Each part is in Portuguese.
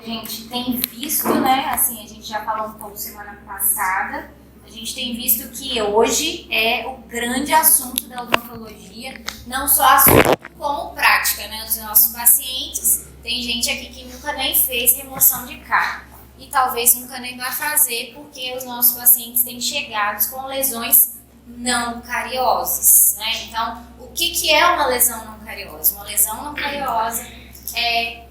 A gente tem visto, né, assim, a gente já falou um pouco semana passada, a gente tem visto que hoje é o grande assunto da odontologia, não só assunto como prática, né, os nossos pacientes. Tem gente aqui que nunca nem fez remoção de cárie e talvez nunca nem vai fazer, porque os nossos pacientes têm chegado com lesões não cariosas, né? Então, o que é uma lesão não cariosa? Uma lesão não cariosa é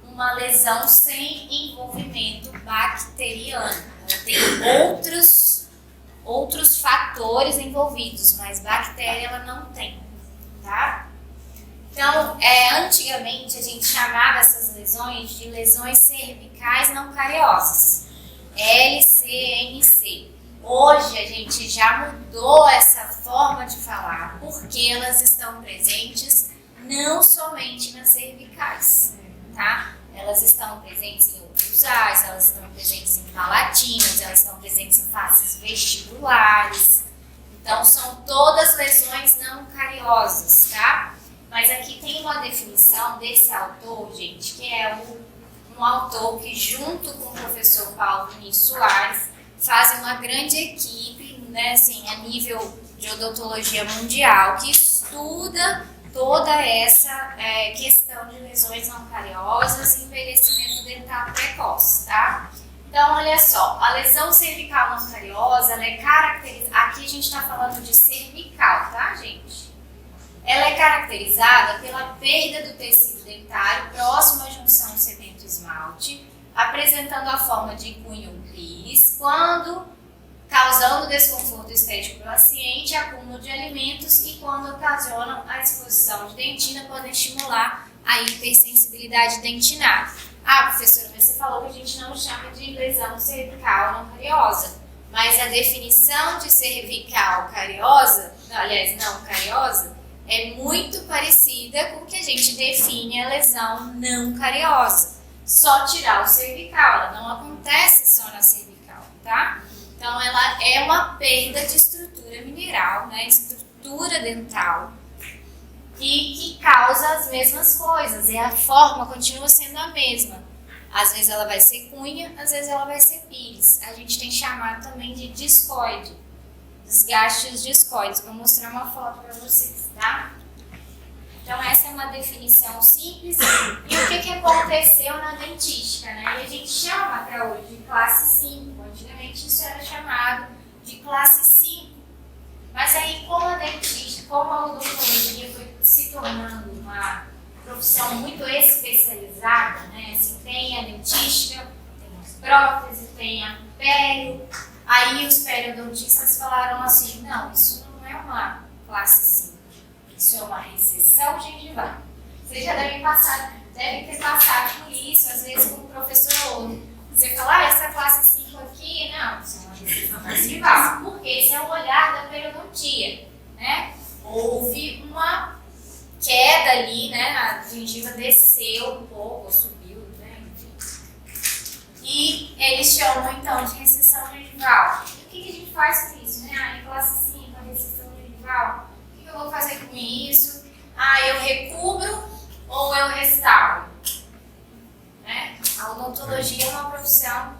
uma lesão sem envolvimento bacteriano. Ela tem outros fatores envolvidos, mas bactéria ela não tem, tá? Então, antigamente a gente chamava essas lesões de lesões cervicais não cariosas, LCNC. Hoje a gente já mudou essa forma de falar, porque elas estão presentes não somente nas cervicais, tá? Elas estão presentes em oclusais, elas estão presentes em palatinas, elas estão presentes em faces vestibulares. Então, são todas lesões não cariosas, tá? Mas aqui tem uma definição desse autor, gente, que é um autor que, junto com o professor Paulo Vinícius Soares, fazem uma grande equipe, né, assim, a nível de odontologia mundial, que estuda toda essa questão de lesões não cariosas e envelhecimento dental precoce, tá? Então, olha só, a lesão cervical não cariosa, ela é caracterizada, aqui a gente está falando de cervical, tá, gente? Ela é caracterizada pela perda do tecido dentário próximo à junção sedento-esmalte, apresentando a forma de cunho gris, quando causando desconforto estético para o paciente, acúmulo de alimentos e quando ocasionam a exposição de dentina, podem estimular a hipersensibilidade dentinal. Ah, professora, mas você falou que a gente não chama de lesão cervical não cariosa, mas a definição de cervical cariosa, aliás, não cariosa, é muito parecida com o que a gente define a lesão não cariosa. Só tirar o cervical, ela não acontece só na cervical, tá? Então, ela é uma perda de estrutura mineral, né, estrutura dental, e que causa as mesmas coisas, e a forma continua sendo a mesma. Às vezes ela vai ser cunha, às vezes ela vai ser pires. A gente tem chamado também de discoide, desgastes discoides. Vou mostrar uma foto para vocês, tá? Então, essa é uma definição simples. E o que aconteceu na dentística, né? E a gente chama até hoje de classe 5. Antigamente isso era chamado de classe 5. Mas aí, como a dentística, como a odontologia foi se tornando uma profissão muito especializada, né? Assim, tem a dentística, tem as próteses, tem a pério. Aí os periodontistas falaram assim, não, isso não é uma classe 5. Isso é uma recessão gengival. Vocês já devem ter passado por isso, às vezes com o professor Ouro. Você fala, essa classe 5 aqui, não, isso é uma recessão gengival. Porque esse é o olhar da periodontia, né? Houve uma queda ali, né? A gengiva desceu um pouco, ou subiu, né? Enfim. E eles chamam então de recessão gengival. E o que a gente faz com isso, né? Em classe 5, a recessão gengival. O que eu vou fazer com isso? Eu recubro ou eu restauro? Né? A odontologia é uma profissão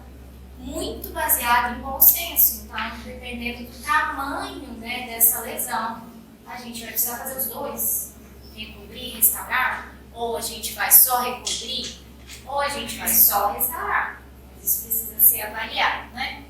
muito baseada em bom senso. Então, dependendo do tamanho, né, dessa lesão, a gente vai precisar fazer os dois. Recobrir e restaurar. Ou a gente vai só recobrir, ou a gente vai só restaurar. Isso precisa ser avaliado, né?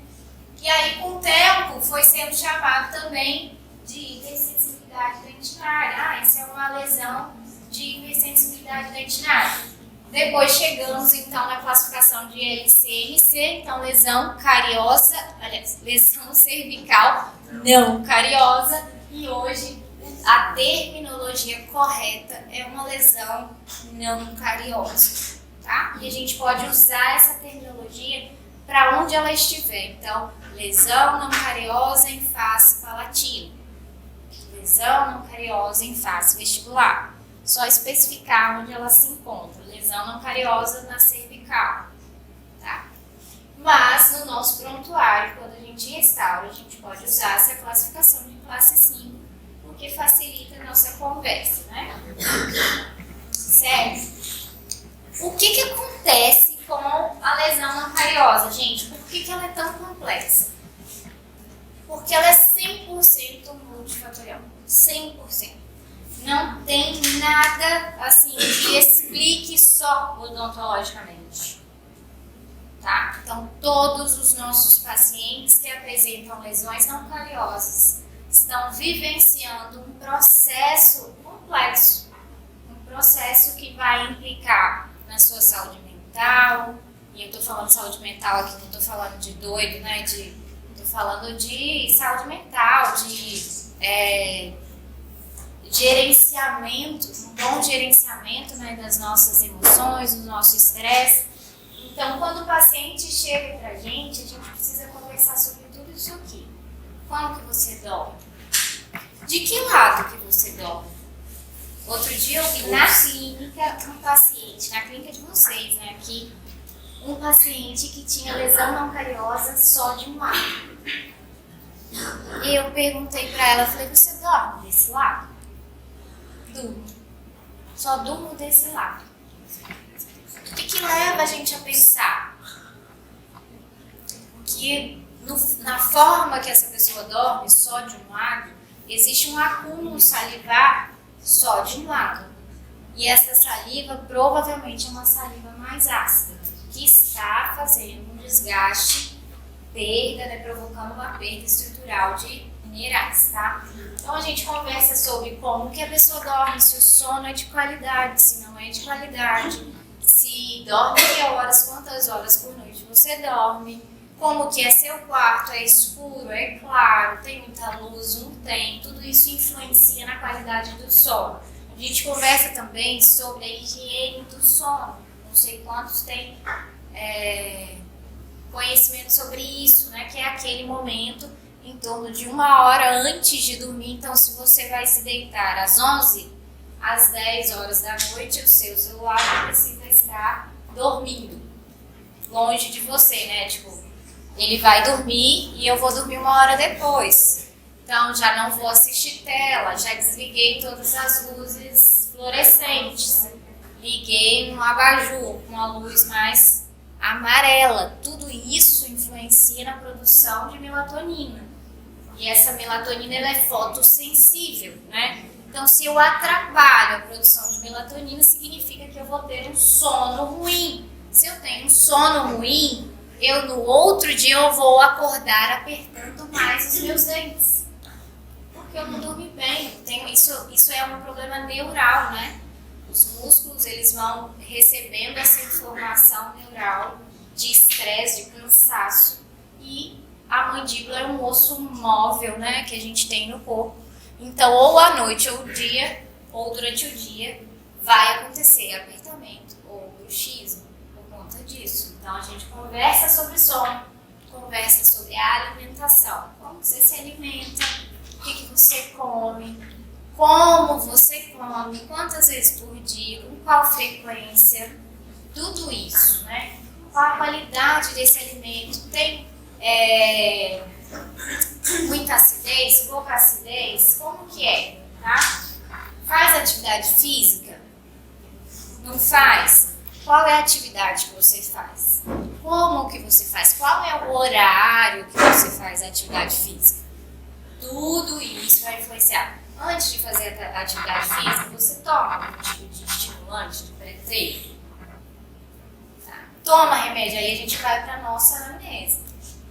E aí, com o tempo, foi sendo chamado também de hipersensibilidade dentinária. Isso é uma lesão de hipersensibilidade dentinária. Depois chegamos, então, na classificação de LCNC, então, lesão cariosa, aliás, lesão cervical não cariosa, e hoje a terminologia correta é uma lesão não cariosa, tá? E a gente pode usar essa terminologia para onde ela estiver. Então, lesão não cariosa em face palatina, lesão não cariosa em face vestibular. Só especificar onde ela se encontra. Lesão não cariosa na cervical, tá? Mas no nosso prontuário, quando a gente restaura, a gente pode usar essa classificação de classe 5, porque facilita a nossa conversa, né? Certo? O que acontece com caliosa, gente, por que ela é tão complexa? Porque ela é 100% multifatorial. 100%. Não tem nada assim que explique só odontologicamente. Tá? Então, todos os nossos pacientes que apresentam lesões não cariosas estão vivenciando um processo complexo. Um processo que vai implicar na sua saúde mental. E eu estou falando de saúde mental aqui, não estou falando de doido, né? Estou falando de saúde mental, de gerenciamento, um bom gerenciamento, né, das nossas emoções, do nosso estresse. Então, quando o paciente chega pra gente, a gente precisa conversar sobre tudo isso aqui. Como que você dorme? De que lado que você dorme? Outro dia eu vi na clínica um paciente, na clínica de vocês, né, aqui, um paciente que tinha lesão não cariosa só de um lado. E eu perguntei pra ela, falei, você dorme desse lado? Durmo. Só durmo desse lado. O que leva a gente a pensar? Que na forma que essa pessoa dorme, só de um lado, existe um acúmulo salivar só de um lado. E essa saliva provavelmente é uma saliva mais ácida, que está fazendo um desgaste, perda, né, provocando uma perda estrutural de minerais, tá? Então a gente conversa sobre como que a pessoa dorme, se o sono é de qualidade, se não é de qualidade, se dorme que horas, quantas horas por noite você dorme, como que é seu quarto, é escuro, é claro, tem muita luz, não tem, tudo isso influencia na qualidade do sono. A gente conversa também sobre a higiene do sono, não sei quantos têm conhecimento sobre isso, né, que é aquele momento em torno de 1 hora antes de dormir. Então, se você vai se deitar às 11, às 10 horas da noite, o seu celular precisa estar dormindo, longe de você, né? Tipo, ele vai dormir e eu vou dormir 1 hora depois. Então, já não vou assistir tela, já desliguei todas as luzes fluorescentes, liguei um abajur com a luz mais amarela. Tudo isso influencia na produção de melatonina. E essa melatonina ela é fotossensível, né? Então, se eu atrapalho a produção de melatonina, significa que eu vou ter um sono ruim. Se eu tenho um sono ruim, no outro dia eu vou acordar apertando mais os meus dentes. Porque eu não dormi bem. Isso é um problema neural, né? Os músculos, eles vão recebendo essa informação neural de estresse, de cansaço. E a mandíbula é um osso móvel, né, que a gente tem no corpo. Então, ou à noite ou dia, ou durante o dia, vai acontecer apertamento ou bruxismo por conta disso. Então, a gente conversa sobre sono, conversa sobre a alimentação. Como você se alimenta, o que você come, como você come, quantas vezes por dia, com qual frequência, tudo isso, né? Qual a qualidade desse alimento, tem muita acidez, pouca acidez, como que é, tá? Faz atividade física? Não faz? Qual é a atividade que você faz? Como que você faz? Qual é o horário que você faz a atividade física? Tudo isso vai influenciar. Antes de fazer a atividade física, você toma algum tipo de estimulante, de pré-treino? Tá? Toma remédio, aí a gente vai para a nossa anamnese.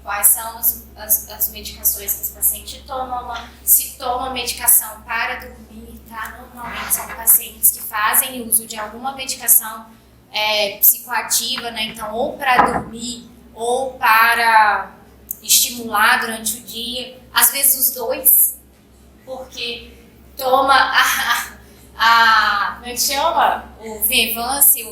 Quais são as medicações que esse paciente toma, se toma medicação para dormir, tá? Normalmente são pacientes que fazem uso de alguma medicação psicoativa, né? Então, ou para dormir, ou para estimular durante o dia, às vezes os dois, porque toma como é que chama? O Vevance,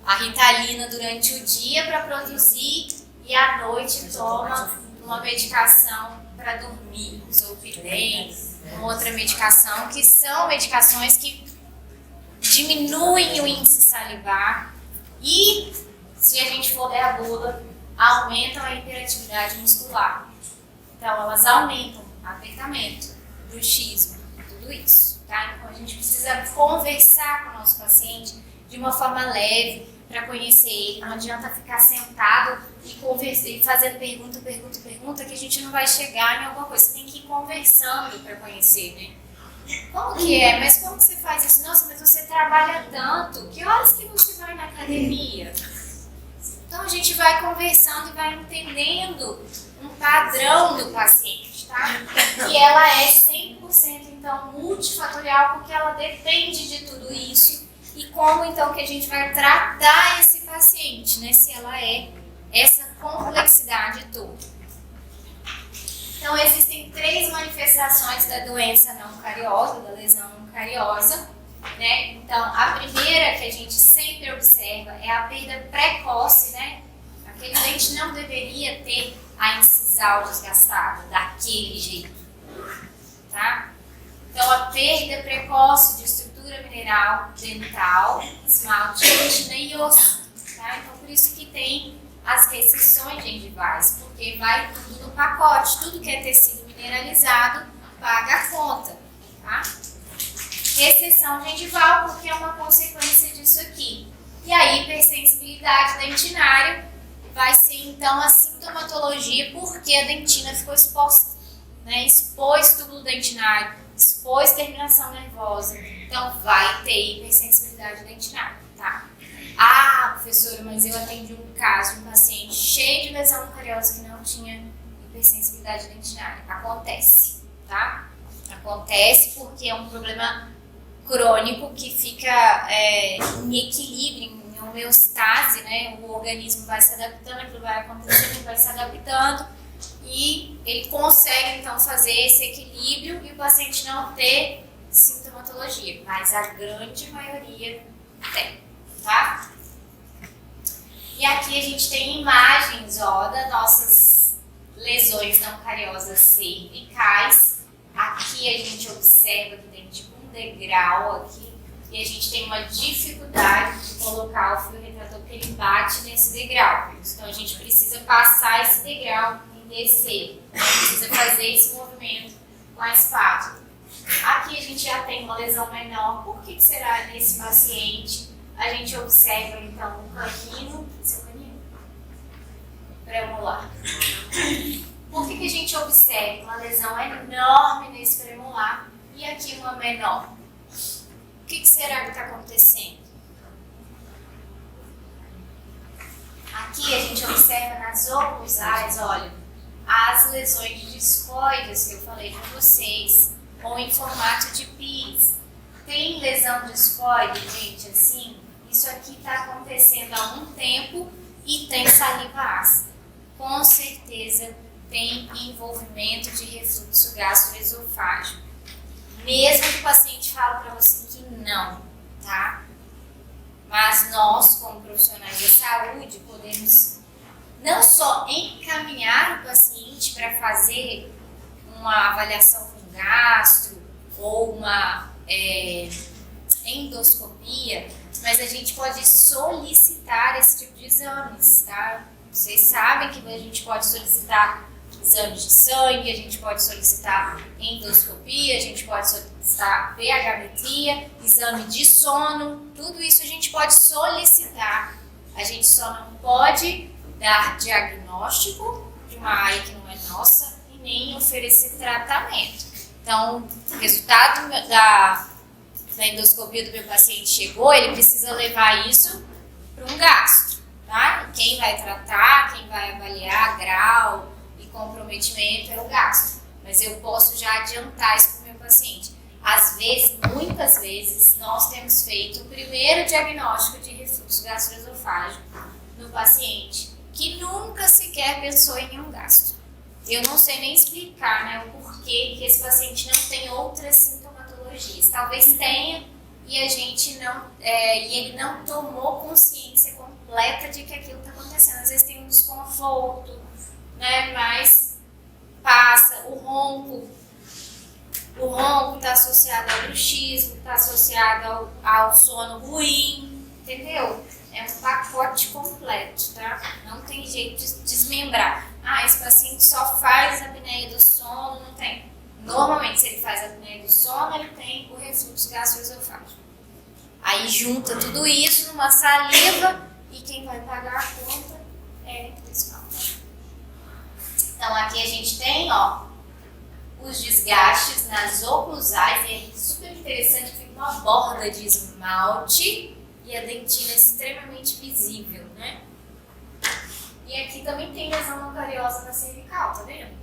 a Ritalina durante o dia para produzir, e à noite toma uma medicação para dormir, Zolpidem, uma outra medicação, que são medicações que diminuem o índice salivar e, se a gente for der a bula, aumentam a hiperatividade muscular. Então, elas aumentam apertamento, bruxismo, tudo isso, tá? Então, a gente precisa conversar com o nosso paciente de uma forma leve, para conhecer ele. Não adianta ficar sentado e conversar, e fazendo pergunta, que a gente não vai chegar em alguma coisa. Você tem que ir conversando para conhecer, né? Como que é? Mas como que você faz isso? Nossa, mas você trabalha tanto. Que horas que você vai na academia? Então a gente vai conversando e vai entendendo um padrão do paciente, tá? E ela é 100% então multifatorial, porque ela depende de tudo isso. E como então que a gente vai tratar esse paciente, né? Se ela é essa complexidade toda. Então existem 3 manifestações da doença não cariosa, da lesão não cariosa, né? Então a primeira que a gente sempre observa é a perda precoce, né? Aquele dente não deveria ter a incisal desgastada daquele jeito, tá? Então a perda precoce de estrutura mineral dental, esmalte, dentina e osso, tá? Então por isso que tem as recessões gengivais, porque vai tudo no pacote, tudo que é tecido mineralizado paga a conta, tá? Recessão gengival, porque é uma consequência disso aqui. E aí, hipersensibilidade dentinária vai ser então a sintomatologia porque a dentina ficou exposta, né? Expôs túbulo dentinário, expôs terminação nervosa, então vai ter hipersensibilidade dentinária, tá? Ah, professora, mas eu atendi um caso de um paciente cheio de lesão cariosa que não tinha hipersensibilidade dentinária. Acontece, tá? Acontece porque é um problema crônico que fica em equilíbrio, em homeostase, né? O organismo vai se adaptando, aquilo vai acontecendo, vai se adaptando e ele consegue então fazer esse equilíbrio e o paciente não ter sintomatologia, mas a grande maioria tem, tá? E aqui a gente tem imagens, ó, das nossas lesões não cariosas cervicais. Aqui a gente observa que tem tipo um degrau aqui e a gente tem uma dificuldade de colocar o fio retrator porque ele bate nesse degrau. Então a gente precisa passar esse degrau e descer. Precisa fazer esse movimento com a espátula. Aqui a gente já tem uma lesão menor. Por que será nesse paciente? A gente observa então o canino, seu canino? Premolar. Por que a gente observa uma lesão enorme nesse premolar e aqui uma menor? O que será que está acontecendo? Aqui a gente observa nas oclusais, olha, as lesões de discoides que eu falei com vocês, ou em formato de pis. Tem lesão discoide, gente, assim? Isso aqui está acontecendo há um tempo e tem saliva ácida. Com certeza tem envolvimento de refluxo gastroesofágico. Mesmo que o paciente fale para você que não, tá? Mas nós, como profissionais da saúde, podemos não só encaminhar o paciente para fazer uma avaliação com gastro ou uma endoscopia, mas a gente pode solicitar esse tipo de exames, tá? Vocês sabem que a gente pode solicitar exames de sangue, a gente pode solicitar endoscopia, a gente pode solicitar pH-metria, exame de sono, tudo isso a gente pode solicitar. A gente só não pode dar diagnóstico de uma área que não é nossa e nem oferecer tratamento. Então, o resultado da endoscopia do meu paciente chegou, ele precisa levar isso para um gastro, tá? Quem vai tratar, quem vai avaliar grau e comprometimento é o gastro. Mas eu posso já adiantar isso para o meu paciente. Às vezes, muitas vezes, nós temos feito o primeiro diagnóstico de refluxo gastroesofágico no paciente que nunca sequer pensou em um gastro. Eu não sei nem explicar, né, o porquê que esse paciente não tem outras sintomatologias. Talvez tenha e a gente não, e ele não tomou consciência completa de que aquilo está acontecendo. Às vezes tem um desconforto, né, mas passa. O ronco está associado ao bruxismo, está associado ao sono ruim, entendeu? É um pacote completo, tá? Não tem jeito de desmembrar. Ah, esse paciente só faz apneia do sono, não tem. Normalmente, se ele faz apneia do sono, ele tem o refluxo gastroesofágico. Aí junta tudo isso numa saliva e quem vai pagar a conta é o esmalte. Então aqui a gente tem, ó, os desgastes nas oclusais, e é super interessante que fica uma borda de esmalte e a dentina é extremamente visível, né? E aqui também tem lesão não cariosa na cervical, tá vendo?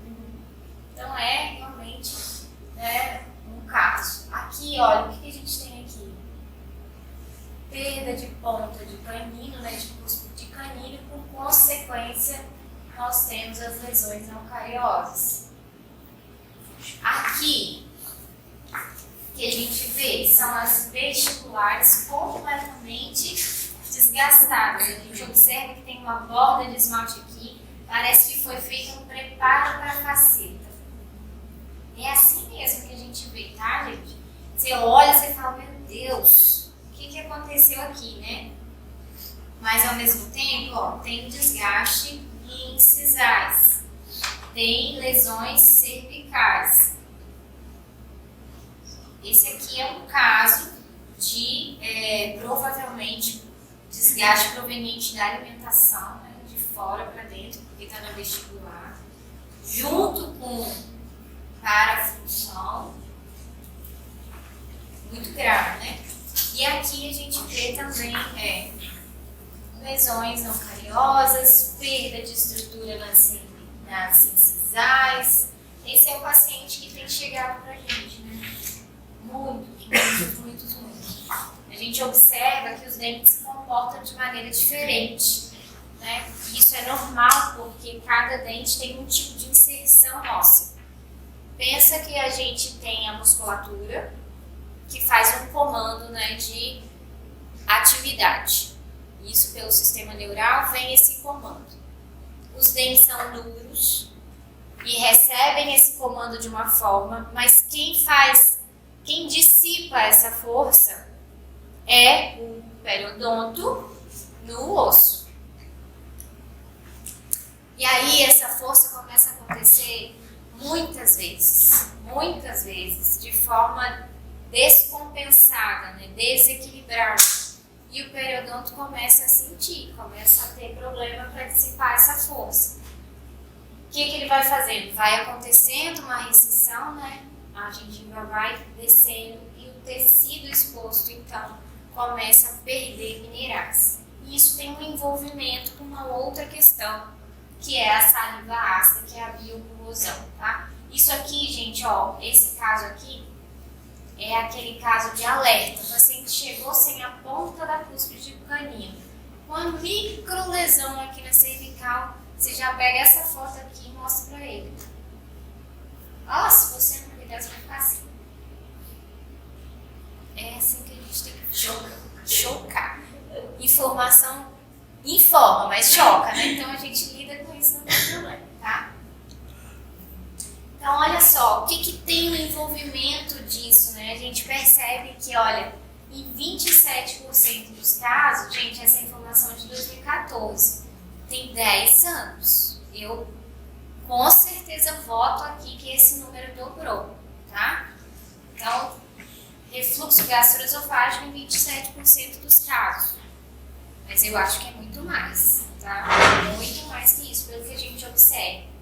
Então é realmente, né, um caso. Aqui, olha, o que a gente tem aqui? Perda de ponta de canino, né, de cúspide de canino, e por consequência nós temos as lesões não cariosas. Aqui, o que a gente vê são as vesticulares completamente desgastadas. A gente observa que tem uma borda de esmalte aqui, parece que foi feito um preparo para a faceta. É assim mesmo que a gente vê, tá, gente? Você olha e você fala, meu Deus, o que aconteceu aqui, né? Mas ao mesmo tempo, ó, tem desgaste incisais, tem lesões cervicais. Esse aqui é um caso de, provavelmente, desgaste proveniente da alimentação, né, de fora para dentro, porque está na vestibular, junto com parafunção, muito grave, né? E aqui a gente vê também lesões não cariosas, perda de estrutura nas incisais. Esse é o paciente que tem chegado para a gente, né? Muitos. A gente observa que os dentes se comportam de maneira diferente, né? Isso é normal porque cada dente tem um tipo de inserção óssea. Pensa que a gente tem a musculatura que faz um comando, né, de atividade. Isso pelo sistema neural vem esse comando. Os dentes são duros e recebem esse comando de uma forma, mas quem dissipa essa força é o periodonto no osso. E aí essa força começa a acontecer muitas vezes, de forma descompensada, né, desequilibrada. E o periodonto começa a sentir, começa a ter problema para dissipar essa força. O que ele vai fazendo? Vai acontecendo uma recessão, né? A gengiva vai descendo e o tecido exposto, então, começa a perder minerais. E isso tem um envolvimento com uma outra questão, que é a saliva ácida, que é a biocorrosão, tá? Isso aqui, gente, ó, esse caso aqui é aquele caso de alerta. O paciente chegou sem a ponta da cúspide de canino, com a microlesão aqui na cervical. Você já pega essa foto aqui e mostra pra ele. Ó, se você não cuidar, você vai ficar assim. É assim que a gente tem que chocar. Informação informa, mas choca, né? Então a gente lida com isso, não tem problema, tá? Então, olha só, o que tem no envolvimento disso, né? A gente percebe que, olha, em 27% dos casos, gente, essa informação é de 2014, tem 10 anos. Eu, com certeza, voto aqui que esse número dobrou, tá? Então, refluxo gastroesofágico em 27% dos casos. Mas eu acho que é muito mais, tá? Muito mais que isso, pelo que a gente observa.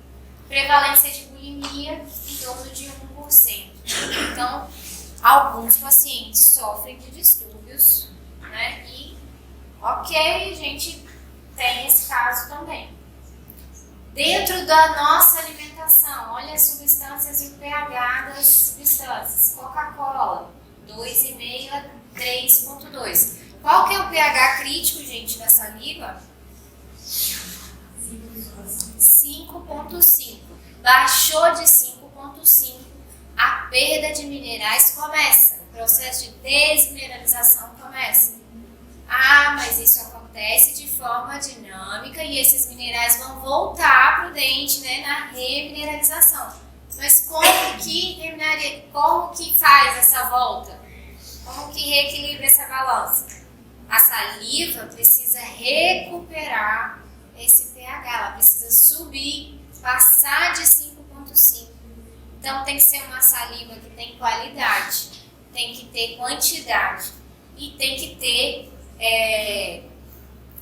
Prevalência de bulimia em torno de 1%. Então, alguns pacientes sofrem de distúrbios, né? E, ok, a gente tem esse caso também. Dentro da nossa alimentação, olha as substâncias e o pH das substâncias. Coca-Cola, 2,5 a 3,2. Qual que é o pH crítico, gente, da saliva? 5,5. Baixou de 5,5, a perda de minerais começa. O processo de desmineralização começa. Ah, mas isso acontece de forma dinâmica e esses minerais vão voltar para o dente, né, na remineralização. Mas como que faz essa volta? Como que reequilibra essa balança? A saliva precisa recuperar esse pH, ela precisa subir, passar de 5,5. Então tem que ser uma saliva que tem qualidade, tem que ter quantidade e tem que ter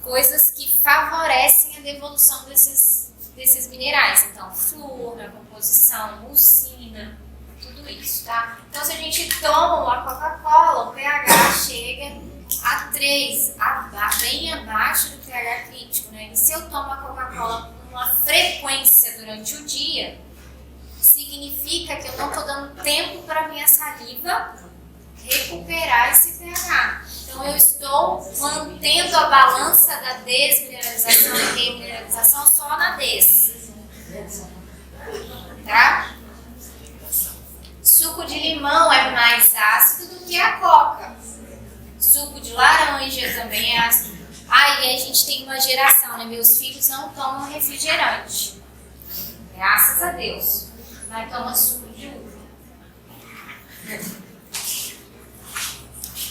coisas que favorecem a devolução desses minerais. Então, flúor na composição, mucina, tudo isso, tá? Então, se a gente toma uma Coca-Cola, o pH chega a 3, bem abaixo do pH crítico, né? E se eu tomo a Coca-Cola com uma frequência durante o dia, significa que eu não estou dando tempo para minha saliva recuperar esse pH. Então, eu estou mantendo a balança da desmineralização e remineralização só na des. Tá? Suco de limão é mais ácido do que a coca. Suco de laranja também é ácido. Aí a gente tem uma geração, né? Meus filhos não tomam refrigerante. Graças a Deus. Mas toma suco de uva.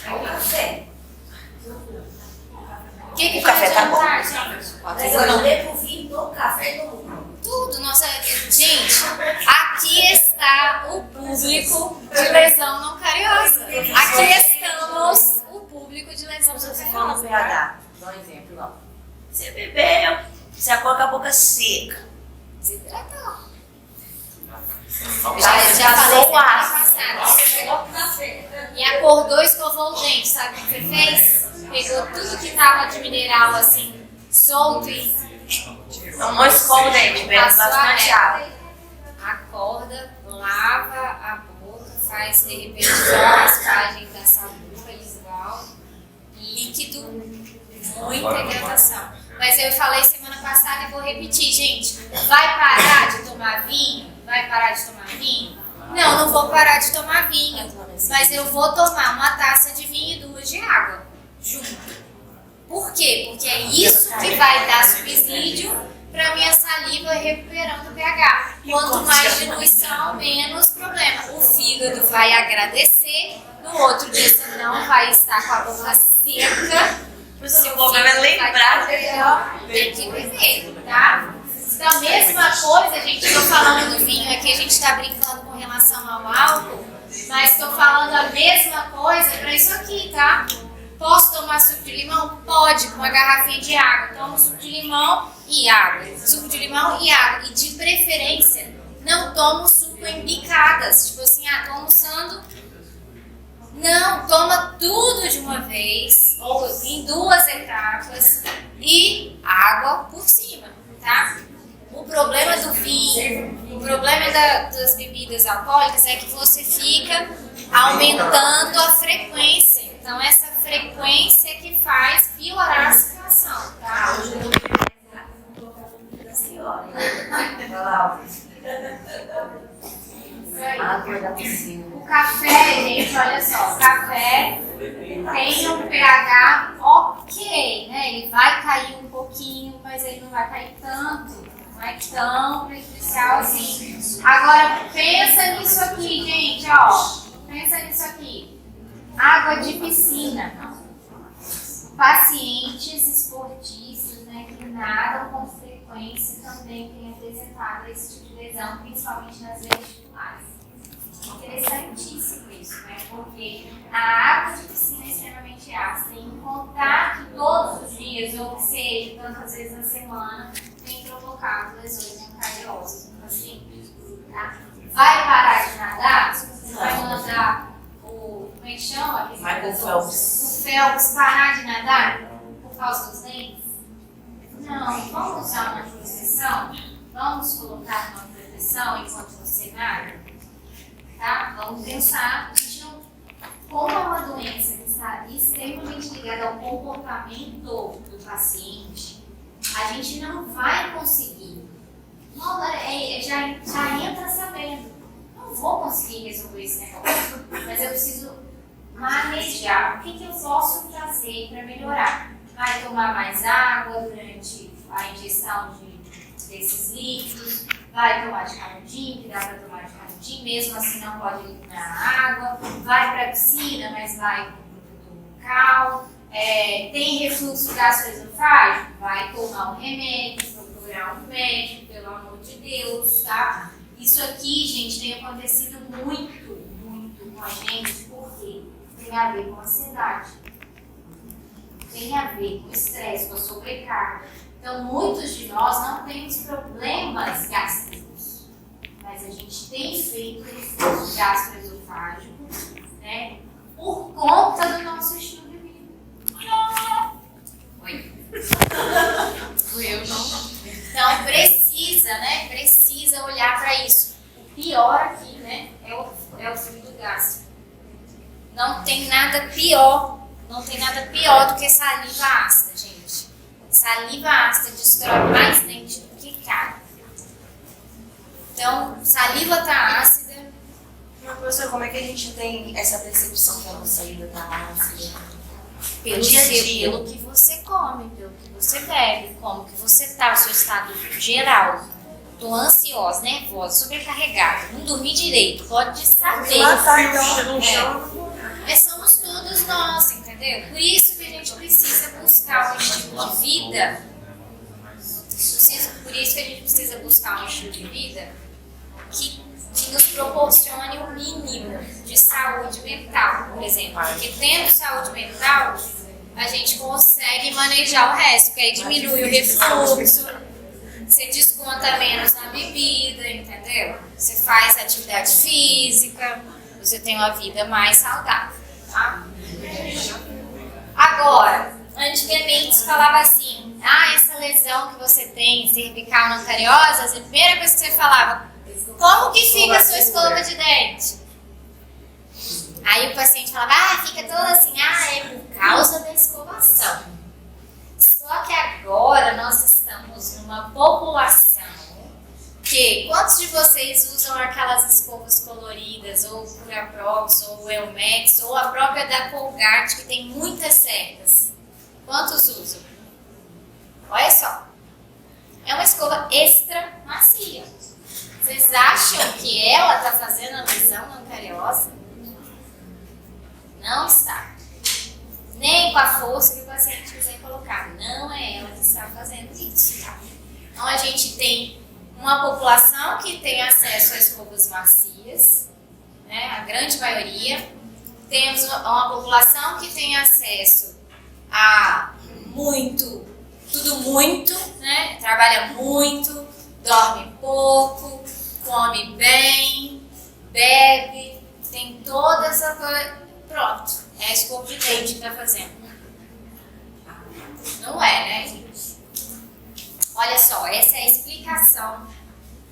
É o café. O que café vai tá bom. adiantar, gente? Mas eu não devo vir do café do mundo. Tudo, nossa, gente, aqui está o público de lesão não cariosa. Aqui estamos o público de lesão não Você fala no cariosa. pH, dá um exemplo, ó. Você bebeu, você acordou com a boca seca. Desidratou. Já Já falei passou o semana ácido. passada. E acordou, escovou o dente, sabe o que você fez? Pegou tudo que tava de mineral assim, solto e Não escova o dente, bebe passou a bastante água. régua. Acorda, lava a boca, faz de repente uma raspagem da sabuga lingual, líquido, muita hidratação. Mas eu falei semana passada e vou repetir, gente. Vai parar de tomar vinho? Vai parar de tomar vinho? Não, não vou parar de tomar vinho. Mas eu vou tomar uma taça de vinho e 2 de água junto. Por quê? Porque é isso que vai dar subsídio para minha saliva recuperando o pH. Quanto mais diluição, menos problema. O fígado vai agradecer, no outro dia você não vai estar com a boca seca. Se o povo vai lembrar Tem que beber, tá? Então, a mesma coisa, gente, estou falando do vinho aqui, a gente está brincando com relação ao álcool, mas estou falando a mesma coisa para isso aqui, tá? Posso tomar suco de limão? Pode, com uma garrafinha de água. Tomo suco de limão e água. Suco de limão e água. E de preferência, não tomo suco em bicadas. Tipo assim, tô almoçando. Não, toma tudo de uma vez, ou em 2 etapas, e água por cima, tá? O problema do vinho, o problema das bebidas alcoólicas é que você fica aumentando a frequência. Então, essa frequência que faz piorar a situação, tá? água da piscina. O café, gente, olha só, o café tem um pH ok, né? Ele vai cair um pouquinho, mas ele não vai cair tanto, não é tão prejudicial assim. Agora, pensa nisso aqui, gente, ó. Pensa nisso aqui. Água de piscina. Pacientes esportistas, né, que nadam com frequência também têm apresentado esse tipo de lesão, principalmente nas veias tubulares. Interessantíssimo isso, né? Porque a água de piscina é extremamente ácida. Em contato todos os dias, ou seja, tantas vezes na semana, tem provocado lesões cariosas no paciente. Tá? Vai parar de nadar? Você vai mandar o. Como é que chama? Michael Phelps. O Phelps parar de nadar por causa dos dentes? Não, vamos usar uma proteção? Vamos colocar uma proteção enquanto você nada? Tá? Vamos pensar, a gente não, como é uma doença que está extremamente ligada ao comportamento do paciente, a gente não vai conseguir. Já entra sabendo, não vou conseguir resolver esse negócio, mas eu preciso manejar. O que eu posso fazer para melhorar? Vai tomar mais água durante a ingestão desses líquidos, vai tomar de canudinho, que dá para tomar de canudinho, mesmo assim não pode eliminar água, vai para a piscina, mas vai para o bucal, tem refluxo gastroesofágico, vai tomar um remédio, procurar um médico, pelo amor de Deus, tá? Isso aqui, gente, tem acontecido muito, muito com a gente, porque tem a ver com ansiedade. tem a ver com estresse, com a sobrecarga. Então, muitos de nós não temos problemas gástricos, mas a gente tem feito reforço gastroesofágico, né, por conta do nosso estilo de vida. Oi. Fui eu, não. Então, precisa olhar para isso. O pior aqui, né, é o fluido gástrico. Não tem nada pior do que saliva ácida, gente. Saliva ácida destrói mais dente do que cara. Então, saliva tá ácida. Mas, professor, como é que a gente tem essa percepção que a nossa saliva tá ácida? Pelo que você come, pelo que você bebe, como que você tá, o seu estado geral. Tô ansiosa, nervosa, sobrecarregada, não dormi direito, pode saber. Somos todos nós, entendeu? Por isso que a gente precisa buscar um estilo de vida. Por isso que a gente precisa buscar um estilo de vida que nos proporcione o mínimo de saúde mental, por exemplo. Porque tendo saúde mental, a gente consegue manejar o resto, porque aí diminui o refluxo, você desconta menos na bebida, entendeu? Você faz atividade física, você tem uma vida mais saudável, tá? Agora, antigamente se falava assim, essa lesão que você tem, cervical não cariosa, a primeira coisa que você falava, como que fica a sua escova de dente? Aí o paciente falava, fica toda assim, é por causa da escovação. Só que agora nós estamos numa população que, quantos de vocês usam aquelas escovas coloridas, ou Curaprox, ou Elmex, ou a própria da Colgate, que tem muitas cerdas? Quantos usam? Olha só, é uma escova extra macia. Vocês acham que ela está fazendo a lesão não cariosa? Não está. Nem com a força que o paciente quiser colocar. Não é ela que está fazendo isso, tá? Então a gente tem uma população que tem acesso a escovas macias, né? A grande maioria. Temos uma população que tem acesso a tudo muito, né? Trabalha muito, dorme pouco, come bem, bebe, tem toda essa coisa. Pronto, é a escova de dente que está fazendo. Não é, né, gente? Olha só, essa é a explicação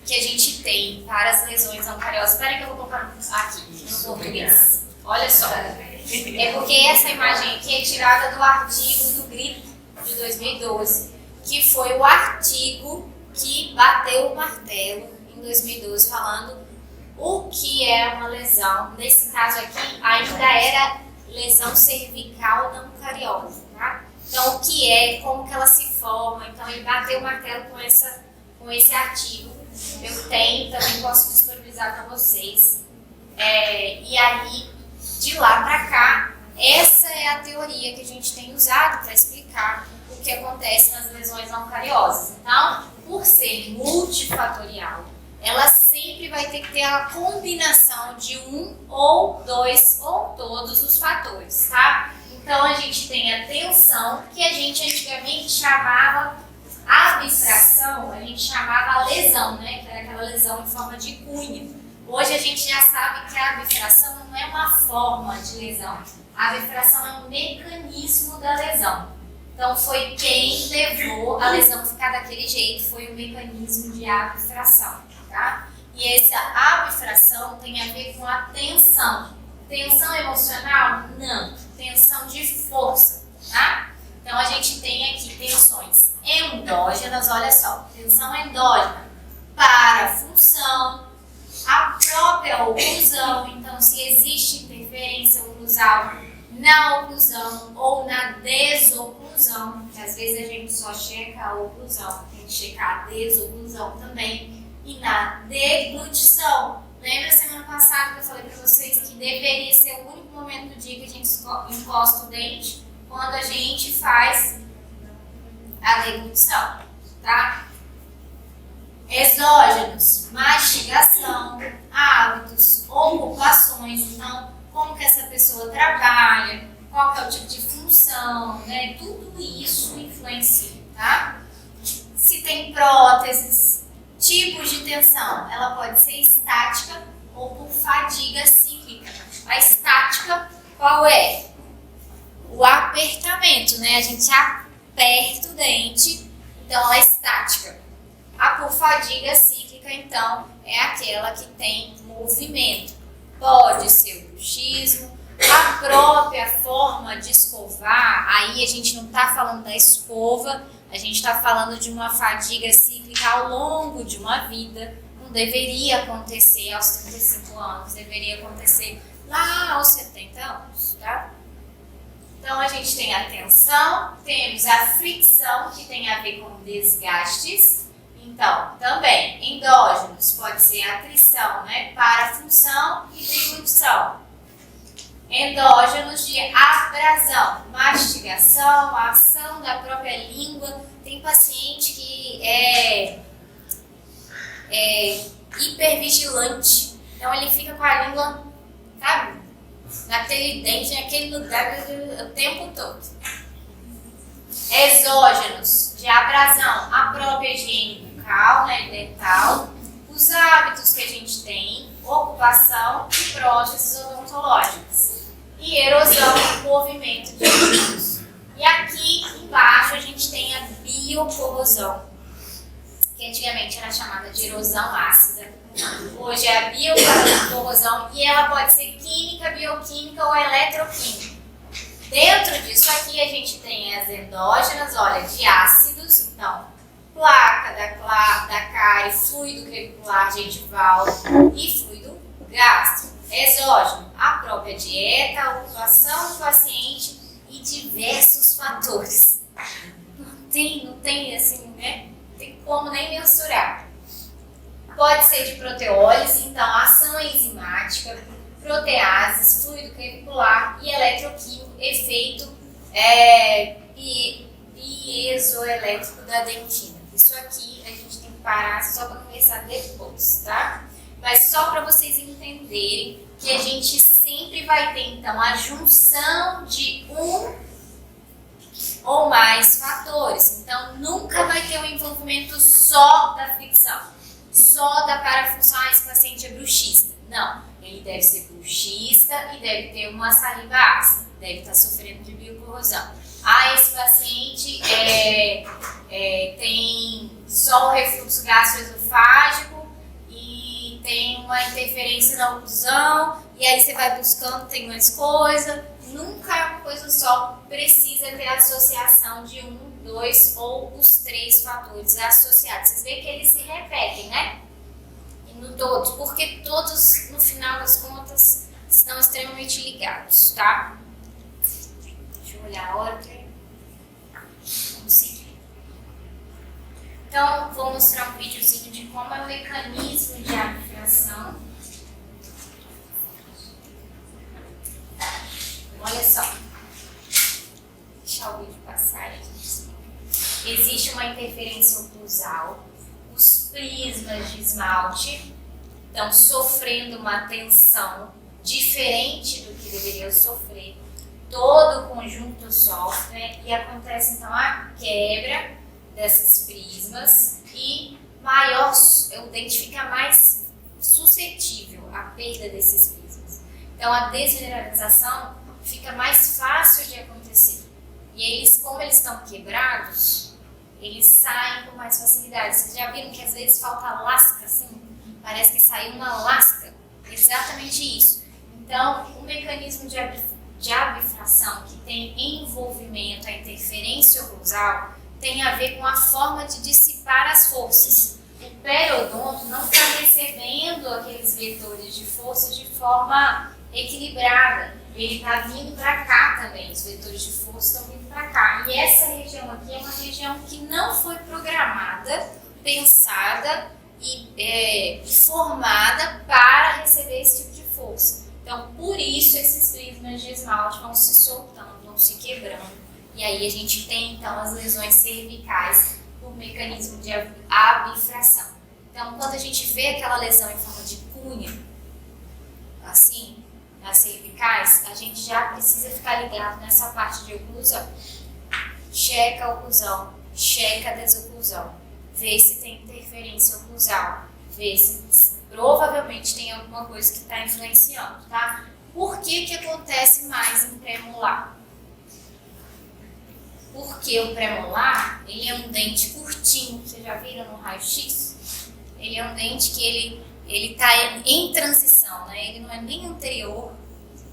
que a gente tem para as lesões não cariosas. Espera que eu vou colocar aqui, no português. Olha só. É porque essa imagem aqui é tirada do artigo do GRIP de 2012, que foi o artigo que bateu o martelo em 2012, falando o que é uma lesão. Nesse caso aqui, ainda era lesão cervical não cariosa, tá? Então, o que é, como que ela se forma. Então, ele bateu o martelo com esse artigo. Eu tenho, também posso disponibilizar para vocês. E aí, de lá para cá, essa é a teoria que a gente tem usado para explicar o que acontece nas lesões não cariosas. Então, por ser multifatorial, ela sempre vai ter que ter a combinação de um ou dois ou todos os fatores, tá? Então a gente tem a tensão, que a gente antigamente chamava abstração, a gente chamava lesão, né? Que era aquela lesão em forma de cunha. Hoje a gente já sabe que a abstração não é uma forma de lesão, a abstração é um mecanismo da lesão. Então foi quem levou a lesão ficar daquele jeito, foi o mecanismo de abstração. Tá? E essa abstração tem a ver com a tensão. Tensão emocional? Não. Tensão de força. Tá? Então a gente tem aqui tensões endógenas, olha só. Tensão endógena para a função, a própria oclusão. Então, se existe interferência oclusal na oclusão ou na desoclusão, que às vezes a gente só checa a oclusão, tem que checar a desoclusão também. E na deglutição. Lembra semana passada que eu falei para vocês que deveria ser o único momento do dia que a gente encosta o dente? Quando a gente faz a deglutição, tá? Exógenos, mastigação, hábitos, ocupações. Então, como que essa pessoa trabalha, qual que é o tipo de função função, né? Tudo isso influencia, tá? Se tem próteses, tipos de tensão, ela pode ser estática ou por fadiga cíclica. A estática, qual é? O apertamento, né? A gente aperta o dente, então ela é estática. A por fadiga cíclica, então, é aquela que tem movimento. Pode ser o bruxismo, a própria forma de escovar, aí a gente não está falando da escova, a gente está falando de uma fadiga cíclica ao longo de uma vida. Não deveria acontecer aos 35 anos, deveria acontecer lá aos 70 anos, tá? Então a gente tem a tensão, temos a fricção, que tem a ver com desgastes. Então, também, endógenos, pode ser atrição, né? Parafunção e deglução. Endógenos de abrasão, mastigação, ação da própria língua. Tem paciente que é hipervigilante, então ele fica com a língua, sabe, naquele dente, naquele lugar o tempo todo. Exógenos de abrasão, a própria higiene bucal, né, dental, os hábitos que a gente tem, ocupação e próteses odontológicas. E erosão, movimento de líquidos. E aqui embaixo a gente tem a biocorrosão, que antigamente era chamada de erosão ácida. Hoje é a biocorrosão e ela pode ser química, bioquímica ou eletroquímica. Dentro disso aqui a gente tem as endógenas, olha, de ácidos, então, placa da cárie, fluido crevicular gengival e fluido gástrico. Exógeno, a própria dieta, a ocupação do paciente e diversos fatores. Não tem assim, né? Não tem como nem mensurar. Pode ser de proteólise, então ação enzimática, proteases, fluido crevicular e eletroquímico, efeito piezoelétrico da dentina. Isso aqui a gente tem que parar só para conversar depois, tá? Mas só para vocês entenderem que a gente sempre vai ter, então, a junção de um ou mais fatores. Então, nunca vai ter um envolvimento só da fricção, só da parafunção. Esse paciente é bruxista. Não, ele deve ser bruxista e deve ter uma saliva ácida, deve estar sofrendo de biocorrosão. Esse paciente tem só o refluxo gastroesofágico e tem uma interferência na oclusão, e aí você vai buscando, tem mais coisa. Nunca é uma coisa só, precisa ter associação de 1, 2 ou os 3 fatores associados. Vocês veem que eles se repetem, né? E no todos, porque todos, no final das contas, estão extremamente ligados, tá? Deixa eu olhar a hora que vamos seguir. Então, vou mostrar um videozinho de como é o mecanismo de abfração. Olha só. Deixa o vídeo passar aqui. Existe uma interferência oclusal. Os prismas de esmalte estão sofrendo uma tensão diferente do que deveriam sofrer. Todo o conjunto sofre, né? E acontece então a quebra desses prismas e o dente fica mais suscetível à perda desses prismas. Então a desmineralização fica mais fácil de acontecer. E eles, como eles estão quebrados, eles saem com mais facilidade. Vocês já viram que às vezes falta lasca, assim? Parece que saiu uma lasca. Exatamente isso. Então, o mecanismo de abfração, que tem envolvimento, a interferência oclusal, tem a ver com a forma de dissipar as forças. O periodonto não está recebendo aqueles vetores de força de forma equilibrada. Ele está vindo para cá também, os vetores de força estão vindo para cá. E essa região aqui é uma região que não foi programada, pensada e formada para receber esse tipo de força. Então, por isso, esses prismas de esmalte vão se soltando, vão se quebrando. E aí a gente tem, então, as lesões cervicais por mecanismo de abfração. Então, quando a gente vê aquela lesão em forma de cunha, assim, nas cervicais, a gente já precisa ficar ligado nessa parte de oclusão. Checa a oclusão, checa a desoclusão, vê se tem interferência oclusal, vê se provavelmente tem alguma coisa que está influenciando, tá? Por que acontece mais em pré-molar? Porque o pré-molar, ele é um dente curtinho, vocês já viram no raio-x? Ele é um dente que ele está em transição, né? Ele não é nem anterior,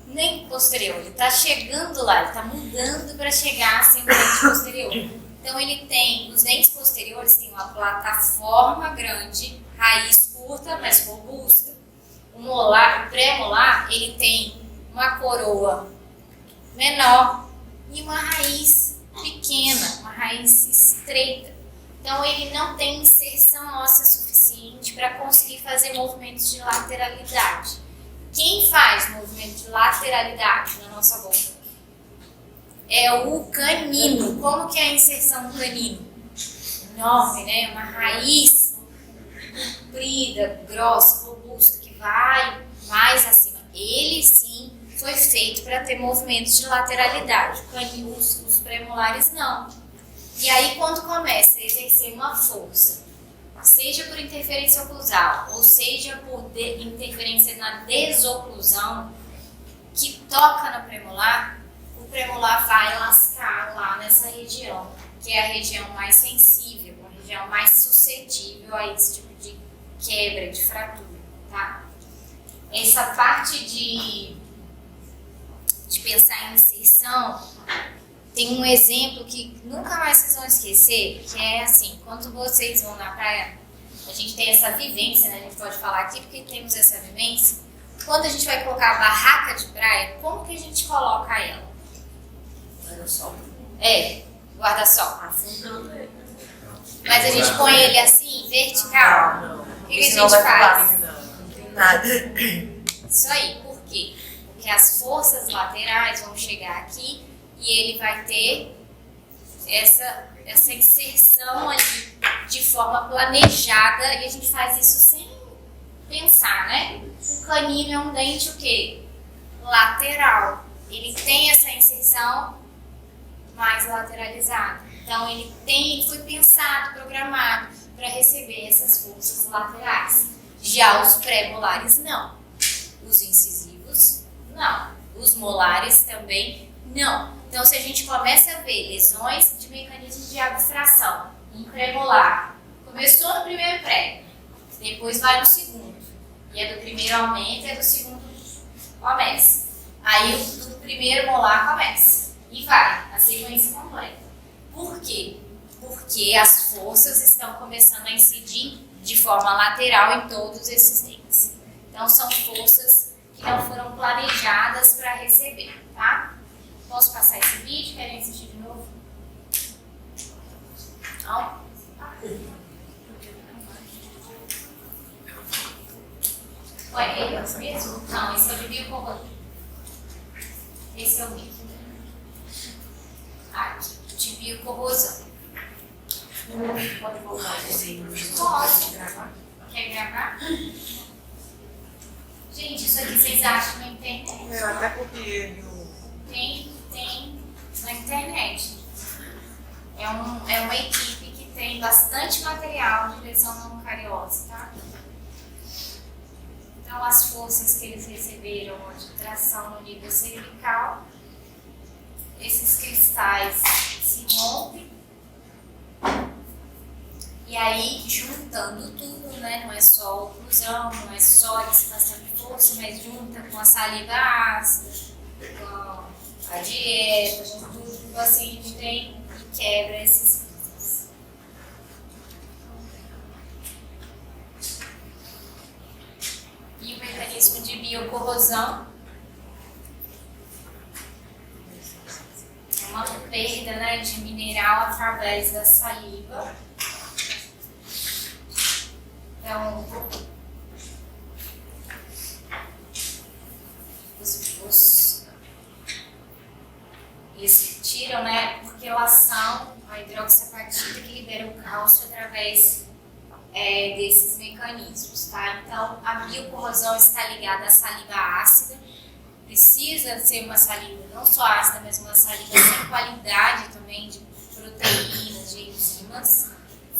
nem posterior, ele está chegando lá, ele está mudando para chegar a ser um dente posterior. Então ele tem, os dentes posteriores têm uma plataforma grande, raiz curta, mas robusta. O pré-molar, ele tem uma coroa menor e uma raiz pequena, uma raiz estreita. Então ele não tem inserção óssea suficiente para conseguir fazer movimentos de lateralidade. Quem faz movimento de lateralidade na nossa boca? É o canino. Como que é a inserção do canino? Enorme, né? Uma raiz comprida, grossa, robusta, que vai mais acima. Ele sim foi feito para ter movimentos de lateralidade. Os premolares não. E aí quando começa a exercer uma força, seja por interferência oclusal ou seja por interferência na desoclusão, que toca na premolar, o premolar vai lascar lá nessa região, que é a região mais sensível, a região mais suscetível a esse tipo de quebra, de fratura, tá? Essa parte de pensar em inserção, tem um exemplo que nunca mais vocês vão esquecer, que é assim, quando vocês vão na praia, a gente tem essa vivência, né? A gente pode falar aqui porque temos essa vivência. Quando a gente vai colocar a barraca de praia, como que a gente coloca ela? Guarda-sol. Guarda-sol. Afundando ele. Mas a gente põe ele assim, vertical? Não. O que a gente faz? Não tem nada. Isso aí, por quê? Porque as forças laterais vão chegar aqui e ele vai ter essa inserção ali de forma planejada, e a gente faz isso sem pensar, né? O canino é um dente o quê? Lateral. Ele tem essa inserção mais lateralizada. Então ele foi pensado, programado para receber essas forças laterais. Já os pré-molares não. Os incisivos não. Os molares também não. Então, se a gente começa a ver lesões de mecanismo de abstração, um pré-molar, começou no primeiro pré, depois vai no segundo, e é do primeiro aumenta e é do segundo começa. Aí o do primeiro molar começa, e vai, a sequência completa. Por quê? Porque as forças estão começando a incidir de forma lateral em todos esses dentes. Então, são forças que não foram planejadas para receber, tá? Posso passar esse vídeo? Querem assistir de novo? Não? Ué, é esse mesmo? Não, esse é o de biocorrosão. Esse é o mesmo. Aqui, de biocorrosão. Pode voltar assim. Pode. Quer gravar? Gente, isso aqui vocês acham na internet? Eu até copiei o... Tem na internet. É uma equipe que tem bastante material de lesão não cariose, tá? Então, as forças que eles receberam de tração no nível cervical, esses cristais se rompem, e aí, juntando tudo, né? Não é só a oclusão, não é só a dissipação de força, mas junta com a saliva ácida, com a dieta, com tudo que o paciente tem e quebra esses físicos. E o mecanismo de biocorrosão é uma perda, né, de mineral através da saliva. Então, eles tiram, né, por quelação, a hidroxiapatita que libera o cálcio através desses mecanismos, tá? Então, a biocorrosão está ligada à saliva ácida precisa ser uma saliva não só ácida, mas uma saliva com qualidade também de proteínas, de enzimas,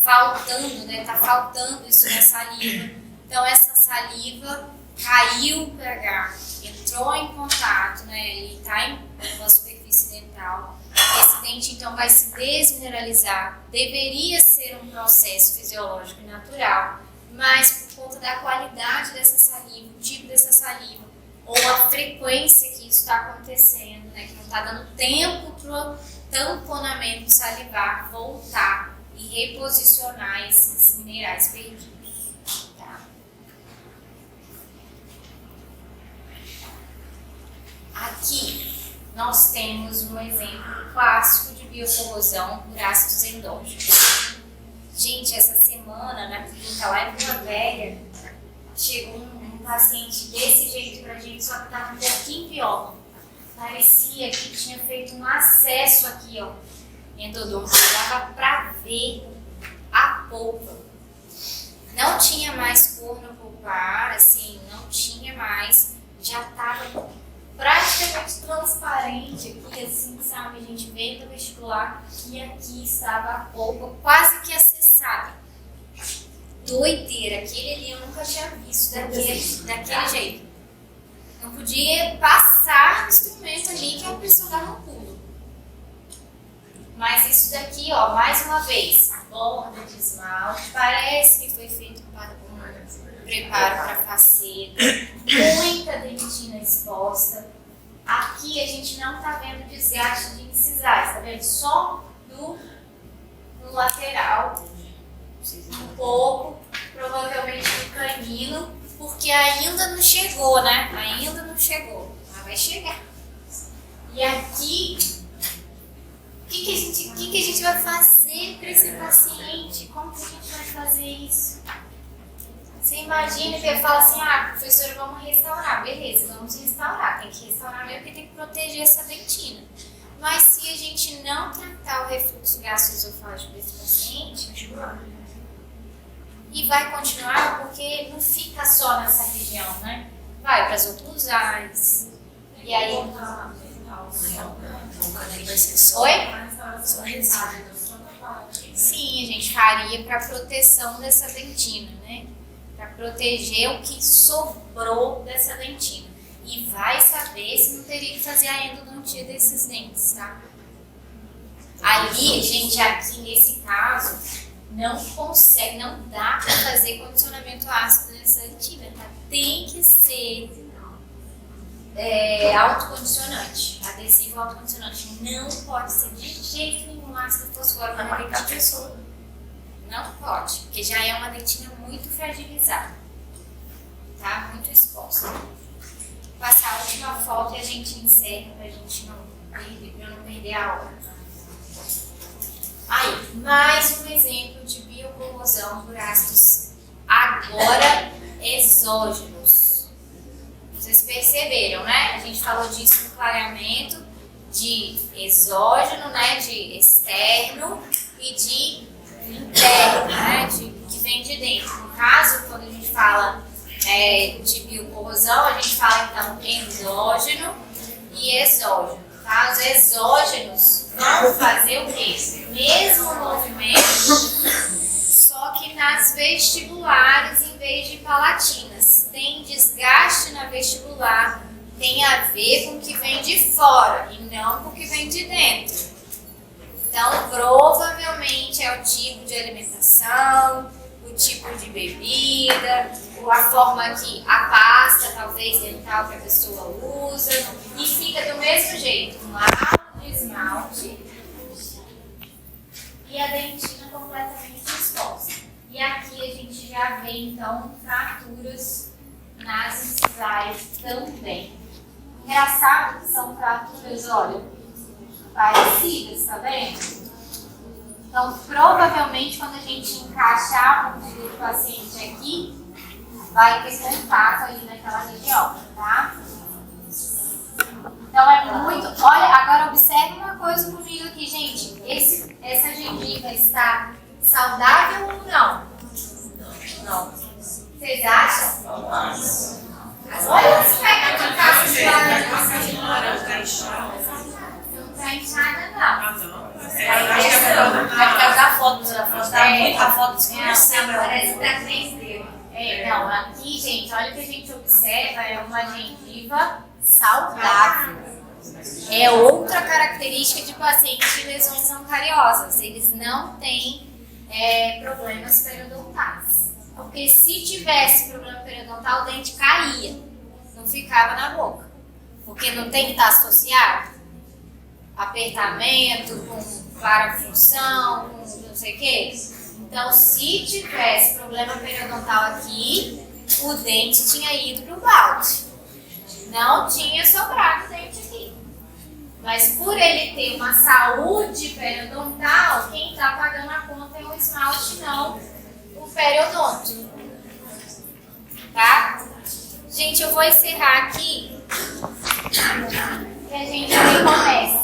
faltando, né? Tá faltando isso na saliva. Então essa saliva caiu o pH, entrou em contato, né? Ele está na superfície dental. Esse dente então vai se desmineralizar. Deveria ser um processo fisiológico e natural, mas por conta da qualidade dessa saliva, o tipo dessa saliva, ou a frequência que isso está acontecendo, né? Que não está dando tempo para o tamponamento salivar voltar e reposicionar esses minerais perdidos. Tá? Aqui nós temos um exemplo clássico de biocorrosão por ácidos endógenos. Gente, essa semana na clínica lá em Vila Velha, chegou um paciente desse jeito pra gente, só que estava um pouquinho pior. Parecia que tinha feito um acesso aqui, ó, endodôntico. Dava pra ver a polpa. Não tinha mais cor no pulpar, assim, não tinha mais. Já estava praticamente transparente aqui, assim, sabe? A gente veio do vestibular e aqui estava a polpa quase que acessada. Doideira, aquele ali eu nunca tinha visto daquele jeito. Não podia passar no instrumento ali que a pessoa dava um pulo. Mas isso daqui, ó, mais uma vez, a borda de esmalte, parece que foi feito para um preparo para faceta, muita dentina exposta. Aqui a gente não tá vendo desgaste de incisais, tá vendo? Só no lateral, um pouco, provavelmente no canino, porque ainda não chegou, né? Ainda não chegou, mas vai chegar. E aqui, o que a gente vai fazer para esse paciente? Como que a gente vai fazer isso? Você imagina que ele fala assim, professora, vamos restaurar. Beleza, vamos restaurar. Tem que restaurar mesmo porque tem que proteger essa dentina. Mas se a gente não tratar o refluxo gastroesofágico desse paciente, e vai continuar porque não fica só nessa região, né? Vai para as oclusais. E aí... Vai ser só. Oi? Só resíduo. Sim, a gente faria para proteção dessa dentina, né? Para proteger o que sobrou dessa dentina. E vai saber se não teria que fazer a endodontia desses dentes, tá? Ali, gente, aqui nesse caso, não consegue, não dá para fazer condicionamento ácido nessa dentina, tá? Tem que ser autocondicionante, adesivo autocondicionante. Não pode ser de jeito nenhum ácido fosfórico na dentina. Não pode, porque já é uma dentina muito fragilizada, tá? Muito exposta. Vou passar a última foto e a gente encerra pra gente não perder a hora. Aí, mais um exemplo de biocorrosão por ácidos agora exógenos. Vocês perceberam, né? A gente falou disso no clareamento de exógeno, né? De externo e de interno, né, que vem de dentro. No caso, quando a gente fala de biocorrosão, a gente fala então endógeno e exógeno. Tá? Os exógenos vão fazer o quê? Mesmo movimento, só que nas vestibulares em vez de palatinas. Tem desgaste na vestibular, tem a ver com o que vem de fora e não com o que vem de dentro. Então, provavelmente é o tipo de alimentação, o tipo de bebida, ou a forma que a pasta, talvez, dental que a pessoa usa, e fica do mesmo jeito, um lado de esmalte e a dentina completamente exposta. E aqui a gente já vê, então, fraturas nas incisais também. Engraçado que são fraturas, olha, parecidas, tá vendo? Então, provavelmente, quando a gente encaixar o dedo do paciente aqui, vai ter contato ali naquela região, tá? Então, é muito... Olha, agora observe uma coisa comigo aqui, gente. Essa gengiva está saudável ou não? Não. Vocês acham? Olha, você pega aqui em casa de aprendeu. Não, aqui, gente, olha o que a gente observa, é uma gengiva saudável. É outra característica de pacientes de lesões não cariosas. Eles não têm problemas periodontais. Porque se tivesse problema periodontal, o dente caía, não ficava na boca. Porque não tem que estar associado apertamento com parafunção, com não sei o quê. Então, se tivesse problema periodontal aqui, o dente tinha ido para o balde. Não tinha sobrado dente aqui. Mas por ele ter uma saúde periodontal, quem está pagando a conta é o esmalte, não o periodonto. Tá? Gente, eu vou encerrar aqui. E a gente recomeça.